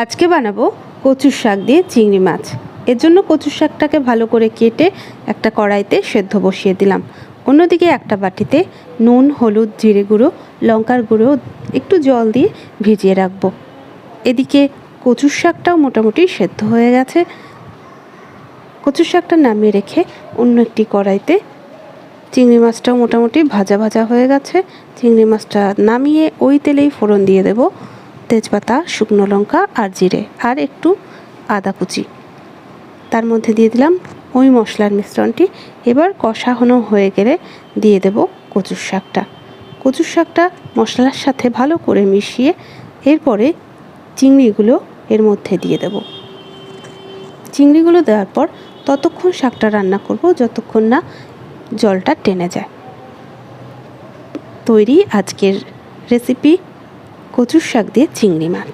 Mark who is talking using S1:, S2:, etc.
S1: আজকে বানাবো কচুর শাক দিয়ে চিংড়ি মাছ। এর জন্য কচুর শাকটাকে ভালো করে কেটে একটা কড়াইতে সেদ্ধ বসিয়ে দিলাম। অন্যদিকে একটা বাটিতে নুন, হলুদ, জিরে গুঁড়ো, লঙ্কার গুঁড়ো একটু জল দিয়ে ভিজিয়ে রাখবো। এদিকে কচুর শাকটাও মোটামুটি সেদ্ধ হয়ে গেছে। কচুর শাকটা নামিয়ে রেখে অন্য একটি কড়াইতে চিংড়ি মাছটাও মোটামুটি ভাজা ভাজা হয়ে গেছে। চিংড়ি মাছটা নামিয়ে ওই তেলেই ফোড়ন দিয়ে দেব তেজপাতা, শুকনো লঙ্কা আর জিরে, আর একটু আদা কুচি। তার মধ্যে দিয়ে দিলাম ওই মশলার মিশ্রণটি। এবার কষানো হয়ে গেলে দিয়ে দেব কচুর শাকটা। কচুর শাকটা মশলার সাথে ভালো করে মিশিয়ে এরপরে চিংড়িগুলো এর মধ্যে দিয়ে দেব। চিংড়িগুলো দেওয়ার পর ততক্ষণ শাকটা রান্না করব যতক্ষণ না জলটা টেনে যায়। তৈরি আজকের রেসিপি কচুর শাক দিয়ে চিংড়ি মাছ।